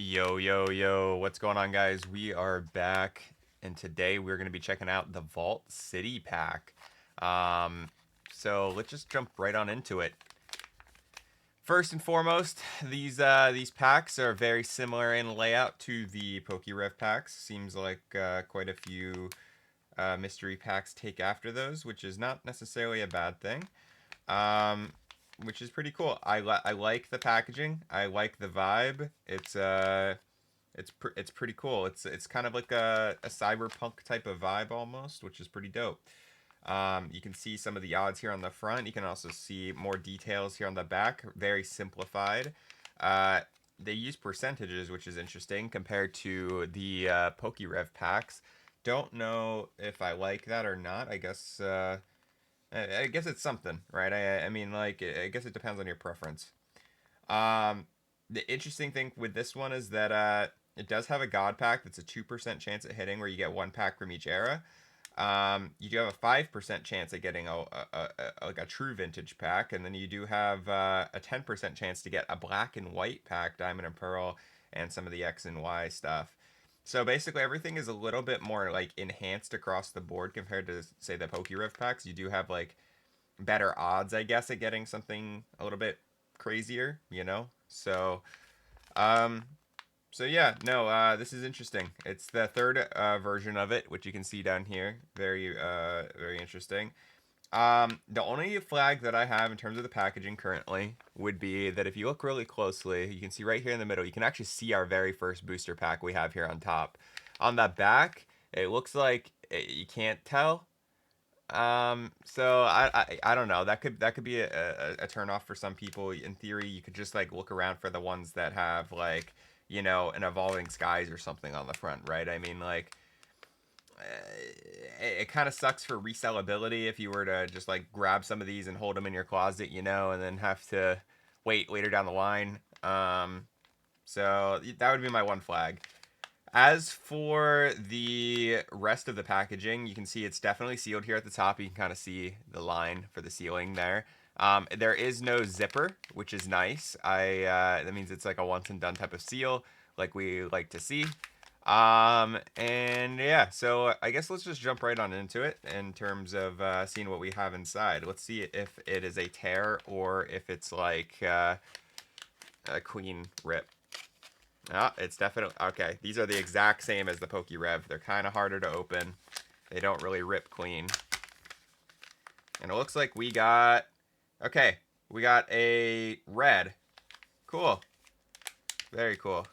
Yo, yo, yo, what's going on, guys? We are back, and today we're going to be checking out the Vault City pack. Um, so let's just jump right on into it. First and foremost, these packs are very similar in layout to the PokeRev packs. Seems like quite a few mystery packs take after those, which is not necessarily a bad thing. Um, which is pretty cool. I like the packaging. I like the vibe. It's pretty cool. It's kind of like a cyberpunk type of vibe almost, which is pretty dope. You can see some of the odds here on the front. You can also see more details here on the back. Very simplified. Uh, they use percentages, which is interesting compared to the PokeRev packs. Don't know if I like that or not. I guess it's something, right? I mean, like, I guess it depends on your preference. Um, the interesting thing with this one is that it does have a God pack that's a 2% chance at hitting, where you get one pack from each era. You do have a 5% chance at getting like a true vintage pack, and then you do have a 10% chance to get a black and white pack, Diamond and Pearl, and some of the X and Y stuff. So basically, everything is a little bit more like enhanced across the board compared to, say, the PokeRev packs. You do have like better odds, I guess, at getting something a little bit crazier, you know? Um, so yeah, no, this is interesting. It's the third version of it, which you can see down here. Very interesting. The only flag that I have in terms of the packaging currently would be that if you look really closely, you can see right here in the middle, you can actually see our very first booster pack we have here on top. On the back, it looks like you can't tell. So I don't know. That could be a turn off for some people. In theory, you could just like look around for the ones that have like, an evolving skies or something on the front, right? I mean, like, it kind of sucks for resellability if you were to just like grab some of these and hold them in your closet, and then have to wait later down the line. So that would be my one flag. As for the rest of the packaging, you can see it's definitely sealed here at the top. You can kind of see the line for the sealing there. There is no zipper, which is nice. That means it's like a once and done type of seal, like we like to see. And yeah, so I guess let's just jump right on into it in terms of seeing what we have inside. Let's see if it is a tear or if it's like a clean rip. Ah, it's definitely okay. These are the exact same as the PokeRev. They're kind of harder to open. They don't really rip clean. And it looks like we got a red. Cool. Very cool.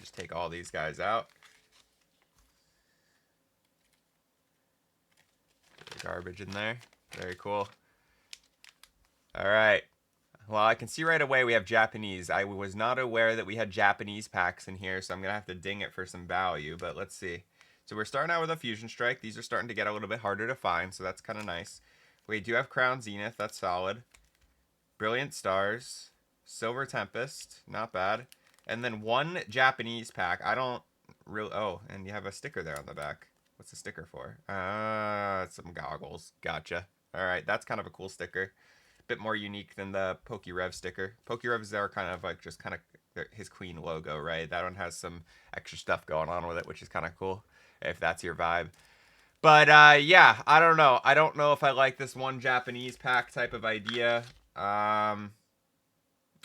Just take all these guys out. Put the garbage in there. Very cool. All right. Well, I can see right away we have Japanese. I was not aware that we had Japanese packs in here, so I'm going to have to ding it for some value, but let's see. So we're starting out with a Fusion Strike. These are starting to get a little bit harder to find, so that's kind of nice. We do have Crown Zenith. That's solid. Brilliant Stars. Silver Tempest. Not bad. And then one Japanese pack. I don't really... Oh, and you have a sticker there on the back. What's the sticker for? Some goggles. Gotcha. All right, that's kind of a cool sticker. Bit more unique than the PokeRev sticker. PokeRevs are kind of like just kind of his queen logo, right? That one has some extra stuff going on with it, which is kind of cool if that's your vibe. But yeah, I don't know. I don't know if I like this one Japanese pack type of idea.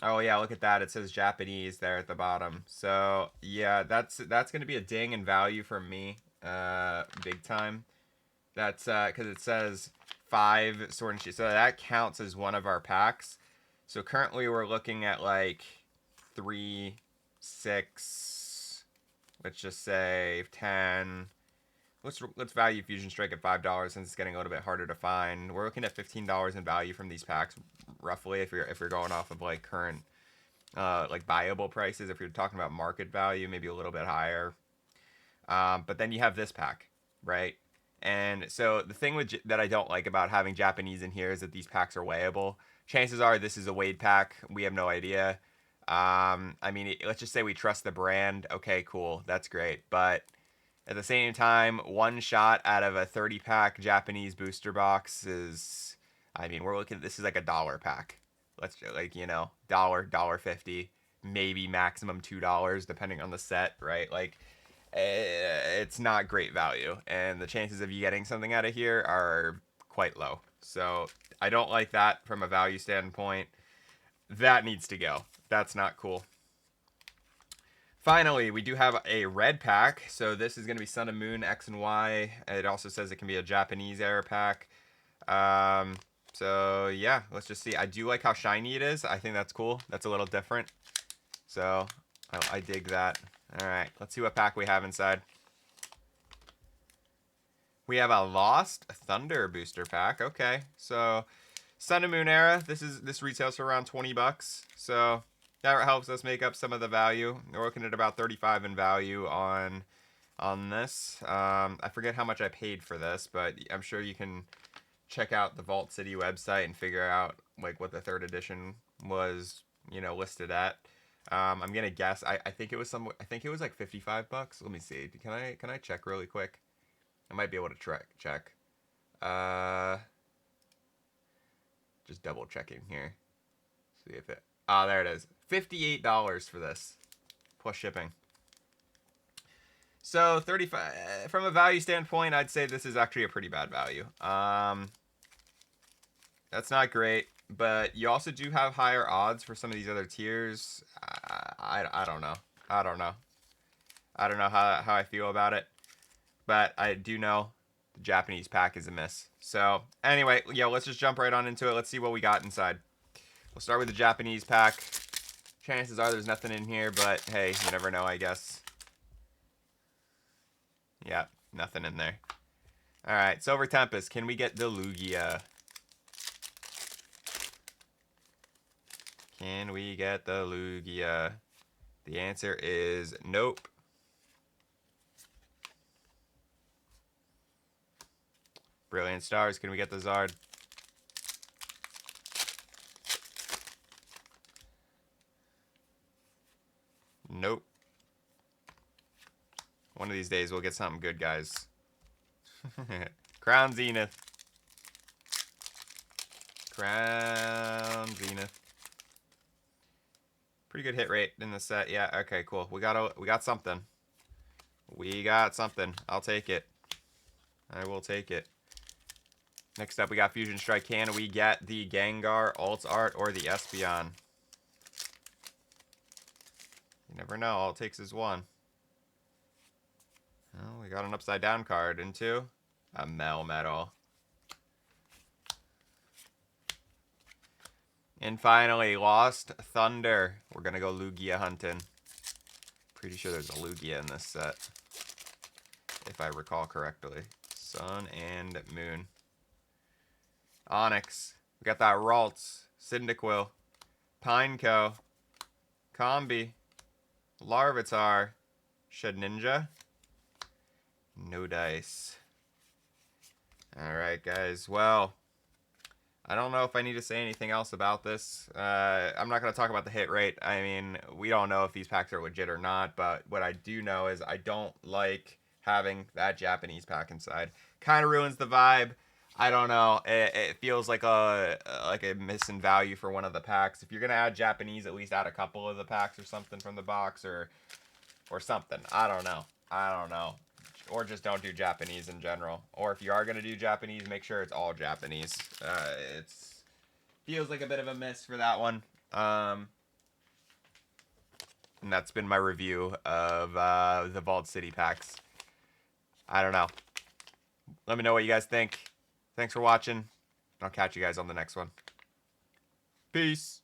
Oh yeah, look at that. It says Japanese there at the bottom. So yeah, that's gonna be a ding in value for me, big time. That's because it says 5 Sword and Shield, so that counts as one of our packs. So currently we're looking at like 3, 6. Let's just say 10. Let's value Fusion Strike at $5 since it's getting a little bit harder to find. We're looking at $15 in value from these packs, roughly, if you're going off of like current like buyable prices. If you're talking about market value, maybe a little bit higher. But then you have this pack, right? And so the thing that I don't like about having Japanese in here is that these packs are weighable. Chances are this is a weighed pack. We have no idea. I mean, let's just say we trust the brand. Okay, cool. That's great. But at the same time, one shot out of a 30-pack Japanese booster box is, I mean, we're looking at this is like $1 pack. Let's like, dollar, $1.50. maybe maximum $2 depending on the set, right? Like, it's not great value, and the chances of you getting something out of here are quite low. So I don't like that from a value standpoint. That needs to go. That's not cool. Finally, we do have a red pack. So this is going to be Sun and Moon, X and Y. It also says it can be a Japanese era pack. So yeah, let's just see. I do like how shiny it is. I think that's cool. That's a little different. So I dig that. All right, let's see what pack we have inside. We have a Lost Thunder booster pack. Okay, so Sun and Moon era. This retails for around $20. So that helps us make up some of the value. We're looking at about 35 in value on this. I forget how much I paid for this, but I'm sure you can check out the VaultCity website and figure out like what the 3rd edition was, listed at. I'm gonna guess. I think it was I think it was like $55. Let me see. Can I check really quick? I might be able to check. Just double checking here. See if it. Ah, there it is. $58 for this, plus shipping. So 35 from a value standpoint, I'd say this is actually a pretty bad value. That's not great, but you also do have higher odds for some of these other tiers. I don't know. I don't know how I feel about it, but I do know the Japanese pack is a miss. So anyway, yeah, let's just jump right on into it. Let's see what we got inside. We'll start with the Japanese pack. Chances are there's nothing in here, but hey, you never know, I guess. Yeah, nothing in there. All right, Silver Tempest. Can we get the Lugia? Can we get the Lugia? The answer is nope. Brilliant Stars. Can we get the Zard? Nope. One of these days we'll get something good, guys. Crown Zenith. Crown Zenith. Pretty good hit rate in the set. Yeah, okay, cool. We got something. We got something. I'll take it. I will take it. Next up, we got Fusion Strike. Can we get the Gengar Alt Art or the Espeon? You never know. All it takes is one. Oh, we got an upside down card into a Melmetal. And finally, Lost Thunder. We're going to go Lugia hunting. Pretty sure there's a Lugia in this set, if I recall correctly. Sun and Moon. Onyx. We got that Ralts, Cyndaquil, Pineco, Combi, Larvitar, Shedinja. No dice. Alright, guys. Well, I don't know if I need to say anything else about this. I'm not going to talk about the hit rate. I mean, we don't know if these packs are legit or not, but what I do know is I don't like having that Japanese pack inside. Kind of ruins the vibe. I don't know. It feels like a missing value for one of the packs. If you're going to add Japanese, at least add a couple of the packs or something from the box or something. I don't know. Or just don't do Japanese in general. Or if you are going to do Japanese, make sure it's all Japanese. It feels like a bit of a miss for that one. And that's been my review of the VaultCity packs. I don't know. Let me know what you guys think. Thanks for watching. I'll catch you guys on the next one. Peace.